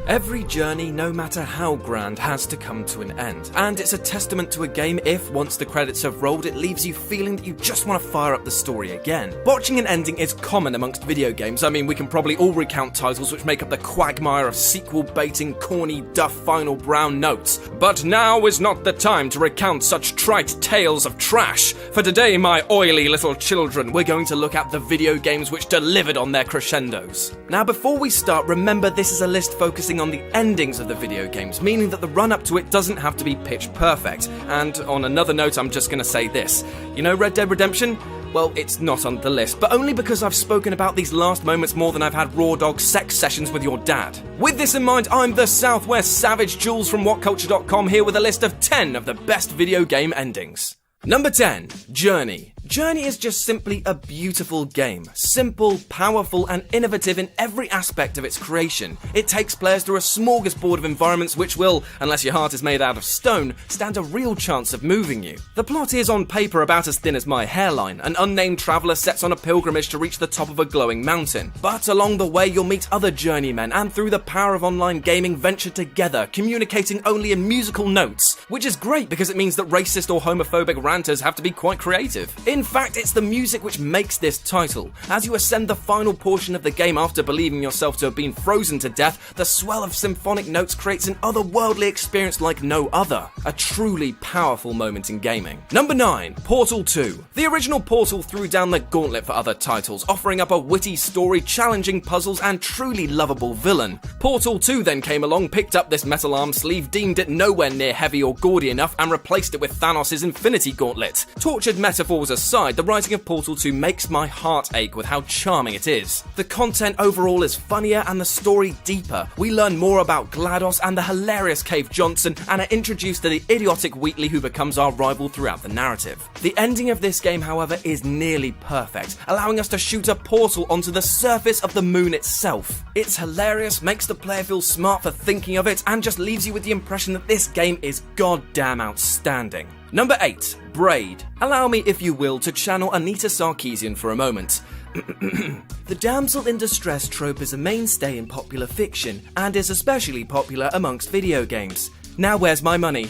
Every journey, no matter how grand, has to come to an end, and it's a testament to a game if, once the credits have rolled, it leaves you feeling that you just want to fire up the story again. Botching an ending is common amongst video games. I mean, we can probably all recount titles which make up the quagmire of sequel-baiting, corny, duff final brown notes. But now is not the time to recount such trite tales of trash. For today, my oily little children, we're going to look at the video games which delivered on their crescendos. Now, before we start, remember this is a list focusing on the endings of the video games, meaning that the run-up to it doesn't have to be pitch perfect. And on another note, I'm just going to say this. You know Red Dead Redemption? Well, it's not on the list, but only because I've spoken about these last moments more than I've had raw dog sex sessions with your dad. With this in mind, I'm the Southwest Savage Jules from WhatCulture.com here with a list of 10 of the best video game endings. Number 10. Journey. Journey is just simply a beautiful game. Simple, powerful, and innovative in every aspect of its creation. It takes players through a smorgasbord of environments which will, unless your heart is made out of stone, stand a real chance of moving you. The plot is on paper about as thin as my hairline. An unnamed traveller sets on a pilgrimage to reach the top of a glowing mountain. But along the way you'll meet other journeymen and through the power of online gaming venture together, communicating only in musical notes. Which is great because it means that racist or homophobic ranters have to be quite creative. In fact, it's the music which makes this title. As you ascend the final portion of the game after believing yourself to have been frozen to death, the swell of symphonic notes creates an otherworldly experience like no other. A truly powerful moment in gaming. Number 9. Portal 2. The original Portal threw down the gauntlet for other titles, offering up a witty story, challenging puzzles, and truly lovable villain. Portal 2 then came along, picked up this metal arm sleeve, deemed it nowhere near heavy or gaudy enough, and replaced it with Thanos' Infinity Gauntlet. Tortured metaphors aside, the writing of Portal 2 makes my heart ache with how charming it is. The content overall is funnier and the story deeper. We learn more about GLaDOS and the hilarious Cave Johnson and are introduced to the idiotic Wheatley who becomes our rival throughout the narrative. The ending of this game, however, is nearly perfect, allowing us to shoot a portal onto the surface of the moon itself. It's hilarious, makes the player feel smart for thinking of it, and just leaves you with the impression that this game is goddamn outstanding. Number 8. Braid. Allow me, if you will, to channel Anita Sarkeesian for a moment. The damsel in distress trope is a mainstay in popular fiction, and is especially popular amongst video games. Now where's my money?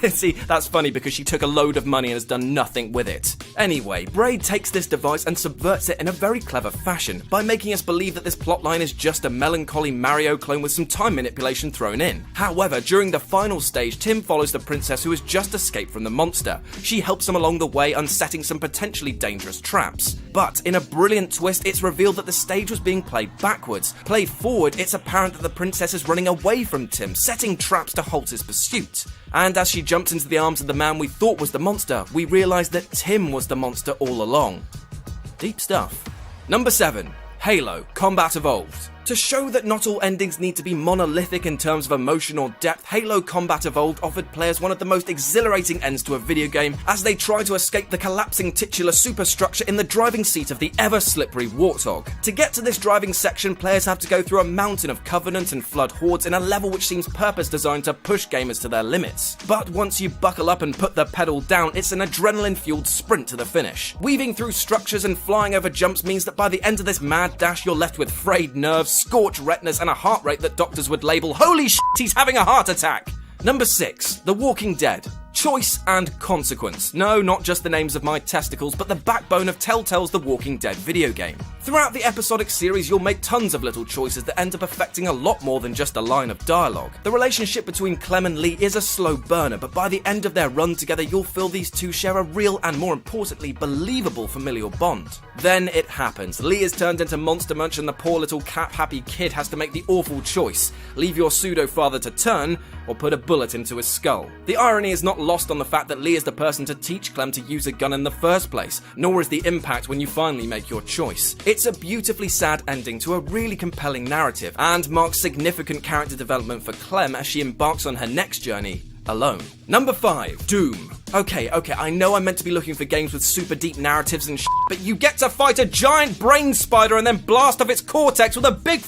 See, that's funny because she took a load of money and has done nothing with it. Anyway, Braid takes this device and subverts it in a very clever fashion by making us believe that this plotline is just a melancholy Mario clone with some time manipulation thrown in. However, during the final stage, Tim follows the princess who has just escaped from the monster. She helps him along the way, unsetting some potentially dangerous traps. But in a brilliant twist, it's revealed that the stage was being played backwards. Played forward, it's apparent that the princess is running away from Tim, setting traps to halt his pursuit. And as she jumps into the arms of the man we thought was the monster, we realise that Tim was the monster all along. Deep stuff. Number 7. Halo Combat Evolved. To show that not all endings need to be monolithic in terms of emotion or depth, Halo Combat Evolved offered players one of the most exhilarating ends to a video game as they try to escape the collapsing titular superstructure in the driving seat of the ever-slippery Warthog. To get to this driving section, players have to go through a mountain of Covenant and Flood hordes in a level which seems purpose-designed to push gamers to their limits. But once you buckle up and put the pedal down, it's an adrenaline-fueled sprint to the finish. Weaving through structures and flying over jumps means that by the end of this mad dash, you're left with frayed nerves, scorched retinas, and a heart rate that doctors would label, "Holy shit, he's having a heart attack!" Number 6. The Walking Dead. Choice and consequence. No, not just the names of my testicles, but the backbone of Telltale's The Walking Dead video game. Throughout the episodic series, you'll make tons of little choices that end up affecting a lot more than just a line of dialogue. The relationship between Clem and Lee is a slow burner, but by the end of their run together, you'll feel these two share a real and, more importantly, believable familial bond. Then it happens. Lee is turned into Monster Munch and the poor little cap-happy kid has to make the awful choice. Leave your pseudo-father to turn, or put a bullet into his skull. The irony is not lost on the fact that Lee is the person to teach Clem to use a gun in the first place, nor is the impact when you finally make your choice. It's a beautifully sad ending to a really compelling narrative, and marks significant character development for Clem as she embarks on her next journey alone. Number 5. Doom. Okay, I know I'm meant to be looking for games with super deep narratives and but you get to fight a giant brain spider and then blast off its cortex with a big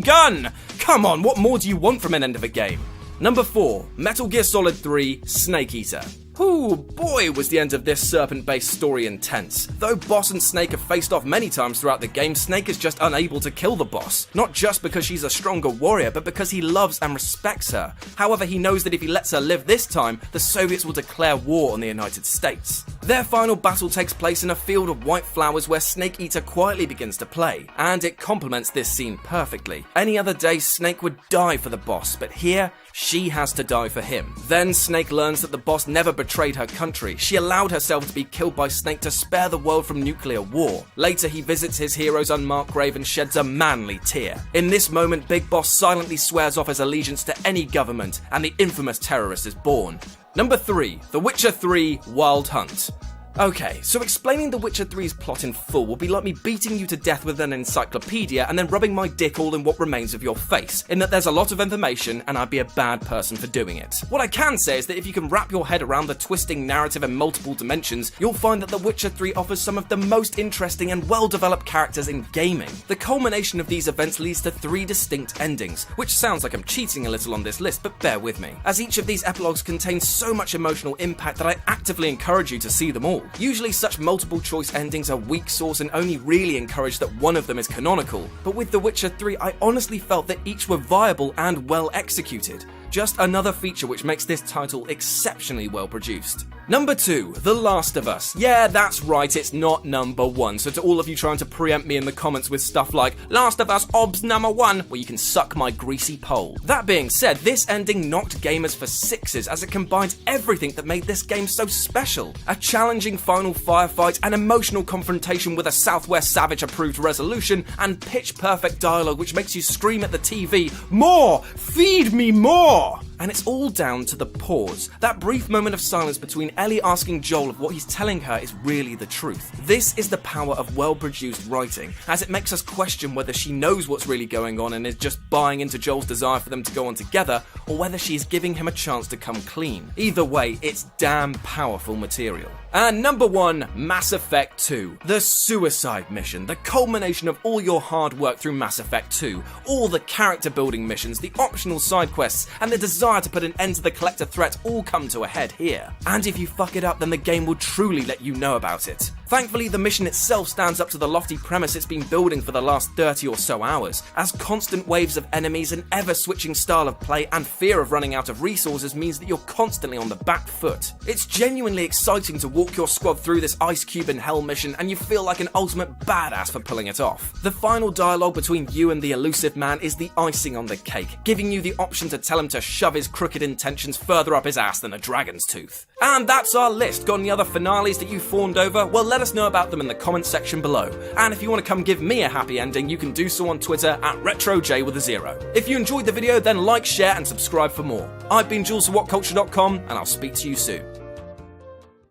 gun! Come on, what more do you want from an end of a game? Number 4. Metal Gear Solid 3 Snake Eater. Ooh, boy, was the end of this serpent-based story intense. Though Boss and Snake have faced off many times throughout the game, Snake is just unable to kill the Boss. Not just because she's a stronger warrior, but because he loves and respects her. However, he knows that if he lets her live this time, the Soviets will declare war on the United States. Their final battle takes place in a field of white flowers where Snake Eater quietly begins to play, and it complements this scene perfectly. Any other day, Snake would die for the Boss, but here, she has to die for him. Then Snake learns that the Boss never betrayed her country. She allowed herself to be killed by Snake to spare the world from nuclear war. Later, he visits his hero's unmarked grave and sheds a manly tear. In this moment, Big Boss silently swears off his allegiance to any government, and the infamous terrorist is born. Number 3. The Witcher 3 Wild Hunt. Okay, so explaining The Witcher 3's plot in full will be like me beating you to death with an encyclopedia and then rubbing my dick all in what remains of your face, in that there's a lot of information and I'd be a bad person for doing it. What I can say is that if you can wrap your head around the twisting narrative in multiple dimensions, you'll find that The Witcher 3 offers some of the most interesting and well-developed characters in gaming. The culmination of these events leads to 3 distinct endings, which sounds like I'm cheating a little on this list, but bear with me, as each of these epilogues contains so much emotional impact that I actively encourage you to see them all. Usually such multiple choice endings are weak sauce and only really encourage that one of them is canonical, but with The Witcher 3 I honestly felt that each were viable and well executed. Just another feature which makes this title exceptionally well produced. Number 2, The Last of Us. Yeah, that's right, it's not number 1, so to all of you trying to preempt me in the comments with stuff like Last of Us obs number 1, well you can suck my greasy pole. That being said, this ending knocked gamers for 6s as it combined everything that made this game so special. A challenging final firefight, an emotional confrontation with a Southwest Savage approved resolution, and pitch perfect dialogue which makes you scream at the TV, "More! Feed me more!" And it's all down to the pause. That brief moment of silence between Ellie asking Joel if what he's telling her is really the truth. This is the power of well-produced writing, as it makes us question whether she knows what's really going on and is just buying into Joel's desire for them to go on together, or whether she is giving him a chance to come clean. Either way, it's damn powerful material. And number 1, Mass Effect 2. The Suicide Mission, the culmination of all your hard work through Mass Effect 2, all the character building missions, the optional side quests, and the desire to put an end to the Collector threat all come to a head here. And if you fuck it up, then the game will truly let you know about it. Thankfully, the mission itself stands up to the lofty premise it's been building for the last 30 or so hours, as constant waves of enemies, an ever-switching style of play, and fear of running out of resources means that you're constantly on the back foot. It's genuinely exciting to walk your squad through this Ice Cube in Hell mission, and you feel like an ultimate badass for pulling it off. The final dialogue between you and the elusive man is the icing on the cake, giving you the option to tell him to shove his crooked intentions further up his ass than a dragon's tooth. And that's our list. Got any other finales that you fawned over? Well, let us know about them in the comments section below. And if you want to come give me a happy ending, you can do so on Twitter at RetroJ with a 0. If you enjoyed the video, then like, share, and subscribe for more. I've been Jules for WhatCulture.com, and I'll speak to you soon.